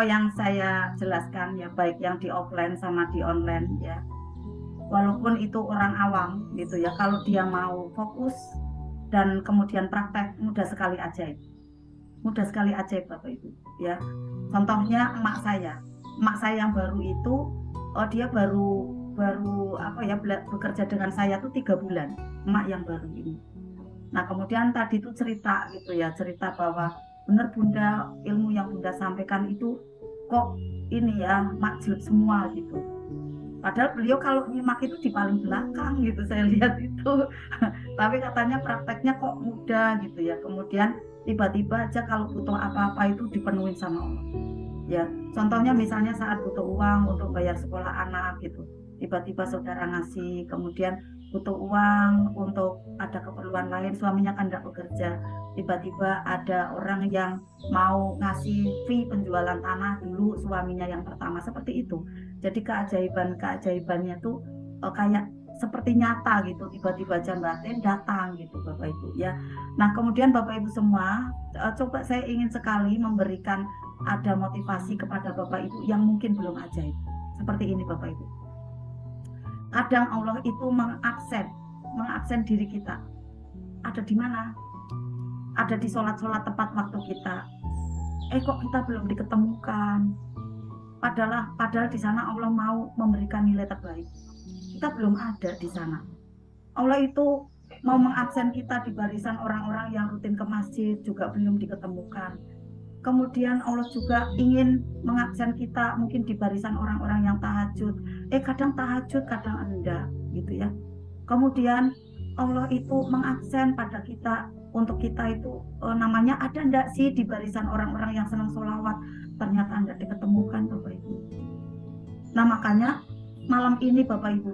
apa yang saya jelaskan ya, baik yang di offline sama di online ya, walaupun itu orang awam gitu ya, kalau dia mau fokus dan kemudian praktek, mudah sekali ajaib. Mudah sekali ajaib Bapak Ibu ya. Contohnya emak saya yang baru itu, dia baru baru apa ya, bekerja dengan saya tuh 3 bulan, emak yang baru ini. Nah kemudian tadi tuh cerita gitu ya, cerita bahwa benar Bunda, ilmu yang Bunda sampaikan itu kok ini ya makjub semua gitu. Padahal beliau kalau nyimak itu di paling belakang gitu saya lihat itu. Tapi katanya prakteknya kok mudah gitu ya. Kemudian tiba-tiba aja kalau butuh apa-apa itu dipenuhi sama Allah. Ya, contohnya misalnya saat butuh uang untuk bayar sekolah anak gitu. Tiba-tiba saudara ngasih, kemudian butuh uang untuk ada keperluan lain, suaminya kan tidak bekerja. Tiba-tiba ada orang yang mau ngasih fee penjualan tanah dulu suaminya yang pertama, seperti itu. Jadi keajaibannya tuh kayak seperti nyata gitu, tiba-tiba jam batin datang gitu Bapak Ibu ya. Nah kemudian Bapak Ibu semua, coba saya ingin sekali memberikan ada motivasi kepada Bapak Ibu yang mungkin belum ajaib. Seperti ini Bapak Ibu. Kadang Allah itu mengabsen diri kita. Ada di mana? Ada di sholat-sholat tepat waktu kita. Kok kita belum diketemukan? Padahal di sana Allah mau memberikan nilai terbaik. Kita belum ada di sana. Allah itu mau mengabsen kita di barisan orang-orang yang rutin ke masjid juga belum diketemukan. Kemudian Allah juga ingin mengabsen kita mungkin di barisan orang-orang yang tahajud. Kadang tahajud, kadang enggak gitu ya. Kemudian Allah itu mengabsen pada kita, untuk kita itu namanya ada enggak sih di barisan orang-orang yang senang sholawat. Ternyata enggak diketemukan Bapak Ibu. Nah makanya malam ini Bapak Ibu,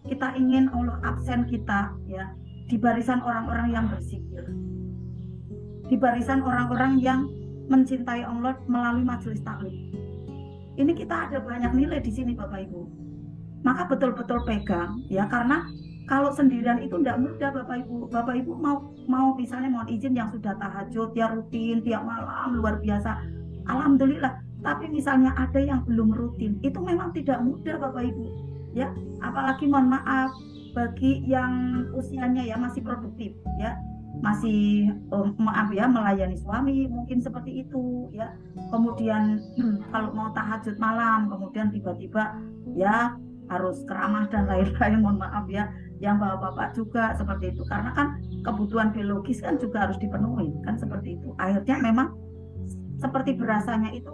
kita ingin Allah absen kita ya di barisan orang-orang yang berzikir, di barisan orang-orang yang mencintai Allah melalui majelis taklim. Ini kita ada banyak nilai di sini Bapak Ibu. Maka betul-betul pegang ya, karena kalau sendirian itu tidak mudah Bapak Ibu. Bapak Ibu mau misalnya mohon izin yang sudah tahajud ya rutin tiap malam luar biasa, alhamdulillah. Tapi misalnya ada yang belum rutin, itu memang tidak mudah Bapak Ibu ya. Apalagi mohon maaf bagi yang usianya ya masih produktif ya, masih maaf ya melayani suami mungkin seperti itu ya. Kemudian kalau mau tahajud malam kemudian tiba-tiba ya harus keramah dan lain-lain, mohon maaf ya, yang bapak-bapak juga seperti itu, karena kan kebutuhan biologis kan juga harus dipenuhi kan seperti itu. Akhirnya memang seperti berasanya itu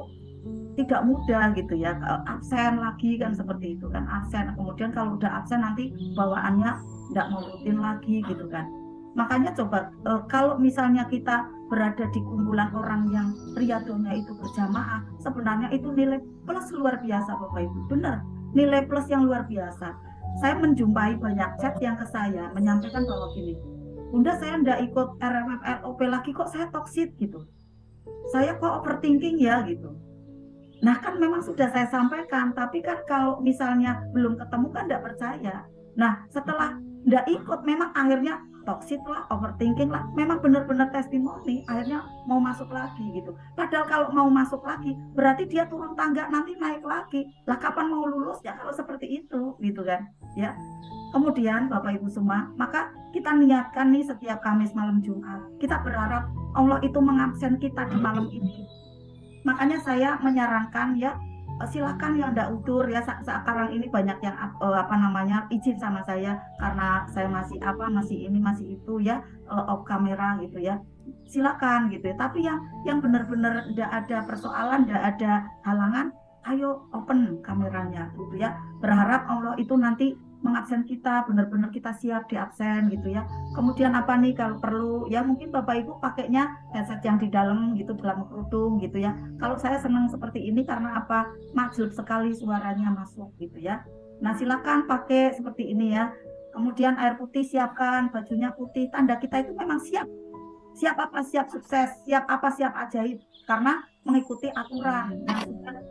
tidak mudah gitu ya, absen lagi kan seperti itu kan, absen. Kemudian kalau udah absen nanti bawaannya tidak mau rutin lagi gitu kan. Makanya coba kalau misalnya kita berada di kumpulan orang yang riadonya itu berjamaah, sebenarnya itu nilai plus luar biasa Bapak Ibu, benar, nilai plus yang luar biasa. Saya menjumpai banyak chat yang ke saya menyampaikan bahwa gini, Bunda saya tidak ikut RMF LOP lagi kok saya toxic gitu, saya kok overthinking ya gitu. Nah kan memang sudah saya sampaikan, tapi kan kalau misalnya belum ketemu kan tidak percaya. Nah setelah tidak ikut memang akhirnya toxic lah, overthinking lah, memang benar-benar testimoni, akhirnya mau masuk lagi gitu. Padahal kalau mau masuk lagi berarti dia turun tangga nanti naik lagi. Lah kapan mau lulus ya kalau seperti itu gitu kan ya. Kemudian Bapak Ibu semua, maka kita niatkan nih setiap Kamis malam Jumat, kita berharap Allah itu mengabsen kita di malam ini. Makanya saya menyarankan ya, silakan yang tidak udur ya, sekarang ini banyak yang izin sama saya karena saya masih itu ya, off kamera gitu ya, silakan gitu ya. Tapi yang benar-benar tidak ada persoalan, tidak ada halangan, ayo open kameranya gitu ya. Berharap Allah itu nanti mengabsen kita, benar-benar kita siap di absen gitu ya. Kemudian apa nih kalau perlu ya, mungkin Bapak Ibu pakainya headset yang di dalam gitu, dalam kerudung gitu ya. Kalau saya senang seperti ini karena apa, majlub sekali suaranya masuk gitu ya. Nah silakan pakai seperti ini ya. Kemudian air putih siapkan, bajunya putih, tanda kita itu memang siap. Siap apa? Siap sukses. Siap apa? Siap ajaib. Karena mengikuti aturan yang sudah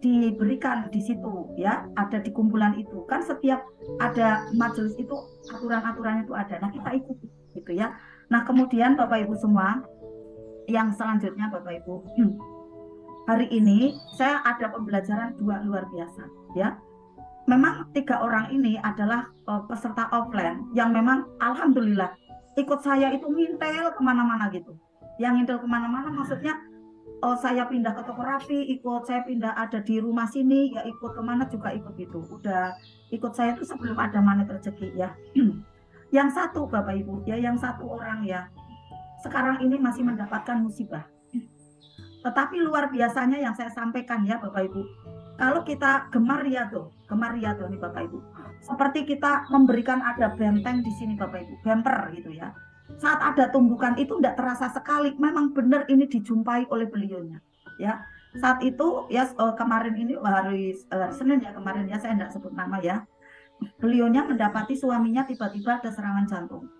diberikan di situ ya, ada di kumpulan itu kan, setiap ada majelis itu aturan-aturannya itu ada. Nah kita ikuti gitu ya. Nah kemudian Bapak Ibu semua, yang selanjutnya Bapak Ibu, hari ini saya ada pembelajaran 2 luar biasa ya. Memang 3 orang ini adalah peserta offline yang memang alhamdulillah ikut saya itu ngintel kemana-mana gitu. Yang ngintel kemana-mana maksudnya saya pindah ke toko Raffi, ikut saya pindah ada di rumah sini, ya ikut kemana juga ikut gitu. Udah ikut saya itu sebelum ada Manet Rezeki ya. Yang satu Bapak Ibu ya, yang satu orang ya sekarang ini masih mendapatkan musibah. Tetapi luar biasanya yang saya sampaikan ya Bapak Ibu, kalau kita gemar riyadhah nih Bapak Ibu, seperti kita memberikan ada benteng di sini Bapak Ibu, bumper gitu ya. Saat ada tumbukan itu tidak terasa sekali, memang benar ini dijumpai oleh beliaunya ya. Saat itu ya kemarin ini hari Senin ya kemarin ya, saya tidak sebut nama ya, beliaunya mendapati suaminya tiba-tiba ada serangan jantung,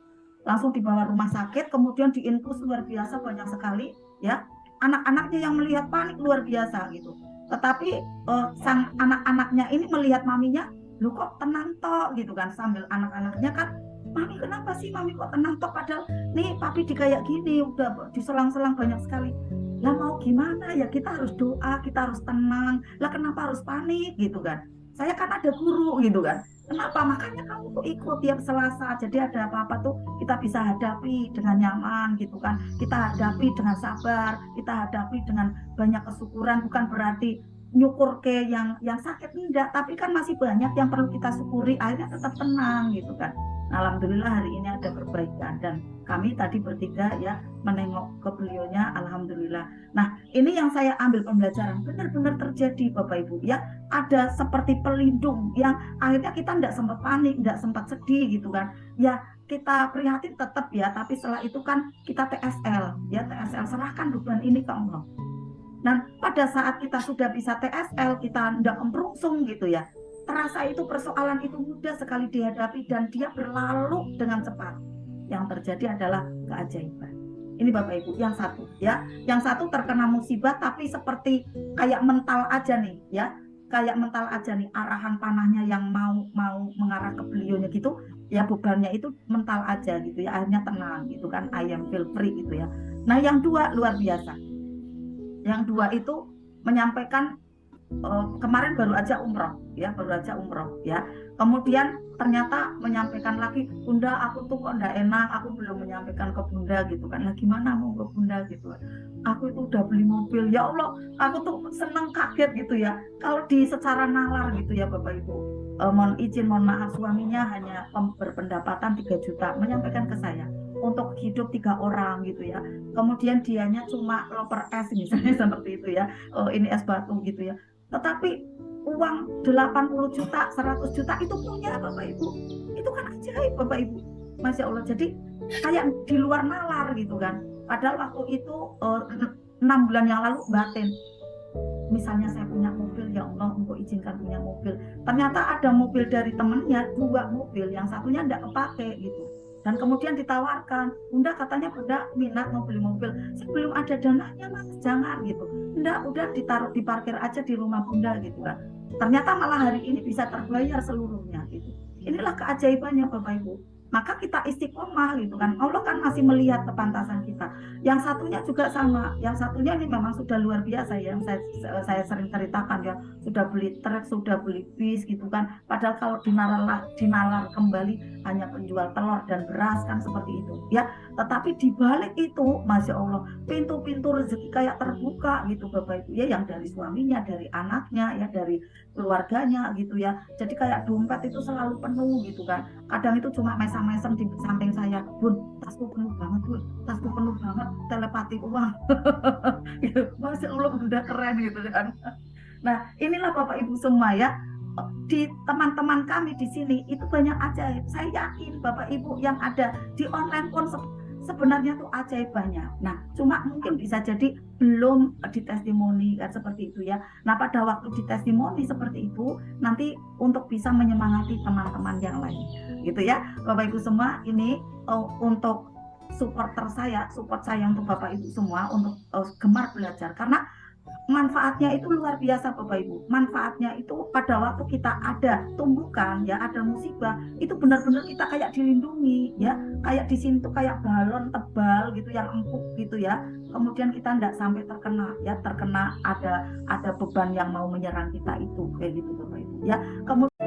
langsung dibawa rumah sakit, kemudian diinfus luar biasa banyak sekali ya. Anak-anaknya yang melihat panik luar biasa gitu, tetapi sang anak-anaknya ini melihat maminya, lu kok tenang toh gitu kan, sambil anak-anaknya kan, mami kenapa sih mami kok tenang toh, padahal nih papi di kayak gini udah diselang-selang banyak sekali. Lah mau gimana ya, kita harus doa, kita harus tenang, lah kenapa harus panik gitu kan, saya kan ada guru gitu kan, kenapa makanya kamu tuh ikut tiap Selasa, jadi ada apa-apa tuh kita bisa hadapi dengan nyaman gitu kan, kita hadapi dengan sabar, kita hadapi dengan banyak kesyukuran, bukan berarti nyukur ke yang sakit enggak, tapi kan masih banyak yang perlu kita syukuri, akhirnya tetap tenang gitu kan. Alhamdulillah hari ini ada perbaikan dan kami tadi bertiga ya menengok ke beliaunya, alhamdulillah. Nah ini yang saya ambil pembelajaran, benar-benar terjadi Bapak Ibu ya, ada seperti pelindung yang akhirnya kita tidak sempat panik, tidak sempat sedih gitu kan ya, kita prihatin tetap ya, tapi setelah itu kan kita TSL ya, TSL serahkan beban ini ke Allah. Dan pada saat kita sudah bisa TSL, kita tidak memperungsung gitu ya, terasa itu persoalan itu mudah sekali dihadapi dan dia berlalu dengan cepat. Yang terjadi adalah keajaiban. Ini Bapak Ibu, yang satu ya, yang satu terkena musibah tapi seperti kayak mental aja nih ya, kayak mental aja nih, arahan panahnya yang mau mengarah ke beliaunya gitu ya, bebannya itu mental aja gitu ya, akhirnya tenang gitu kan, I am feel free gitu ya. Nah yang dua luar biasa, yang dua itu menyampaikan kemarin baru aja umroh ya, kemudian ternyata menyampaikan lagi, Bunda aku tuh kok enggak enak, aku belum menyampaikan ke Bunda gitu kan, lah gimana mau ke Bunda gitu, aku itu udah beli mobil, ya Allah aku tuh seneng kaget gitu ya, kalau di secara nalar gitu ya Bapak Ibu, mohon maaf, suaminya hanya berpendapatan 3 juta menyampaikan ke saya untuk hidup 3 orang gitu ya, kemudian dianya cuma loper es misalnya seperti itu ya, ini es batu gitu ya, tetapi uang 80 juta, 100 juta itu punya Bapak Ibu. Itu kan ajaib Bapak Ibu. Masya Allah. Jadi kayak di luar nalar gitu kan. Padahal waktu itu 6 bulan yang lalu batin. Misalnya saya punya mobil, ya Allah engkau izinkan punya mobil. Ternyata ada mobil dari temannya, 2 mobil, yang satunya enggak kepake gitu. Dan kemudian ditawarkan, Bunda katanya Bunda minat mau beli mobil, sebelum ada dananya Mas, jangan gitu. Enggak, udah ditaruh di parkir aja di rumah Bunda gitu kan. Ternyata malah hari ini bisa terbayar seluruhnya gitu. Inilah keajaibannya Bapak Ibu. Maka kita istiqomah gitu kan. Allah kan masih melihat kepantasan kita. Yang satunya juga sama. Yang satunya ini memang sudah luar biasa ya. Yang saya sering ceritakan ya. Sudah beli truk, sudah beli bis gitu kan. Padahal kalau dinalar kembali hanya penjual telur dan beras kan seperti itu ya. Tetapi di balik itu, Masya Allah, pintu-pintu rezeki kayak terbuka gitu Bapak Ibu ya, yang dari suaminya, dari anaknya ya, dari keluarganya gitu ya. Jadi kayak dompet itu selalu penuh gitu kan. Kadang itu cuma mesem-mesem di samping saya, Bun, tasku penuh banget Bun, tasku penuh banget, telepati uang. Gitu. Masya Allah, udah keren gitu kan. Nah inilah Bapak Ibu semua ya, di teman-teman kami di sini itu banyak ajaib. Saya yakin Bapak Ibu yang ada di online pun sebenarnya tuh ajaib banyak. Nah, cuma mungkin bisa jadi belum di testimoni kan seperti itu ya. Nah, pada waktu di testimoni seperti itu, nanti untuk bisa menyemangati teman-teman yang lain, gitu ya. Bapak Ibu semua, ini untuk support saya untuk Bapak Ibu semua untuk gemar belajar, karena manfaatnya itu luar biasa Bapak Ibu. Manfaatnya itu pada waktu kita ada tumbukan ya, ada musibah, itu benar-benar kita kayak dilindungi ya, kayak di sini tuh kayak balon tebal gitu yang empuk gitu ya. Kemudian kita tidak sampai terkena ya, terkena ada beban yang mau menyerang kita itu kayak gitu Bapak Ibu ya. Kemudian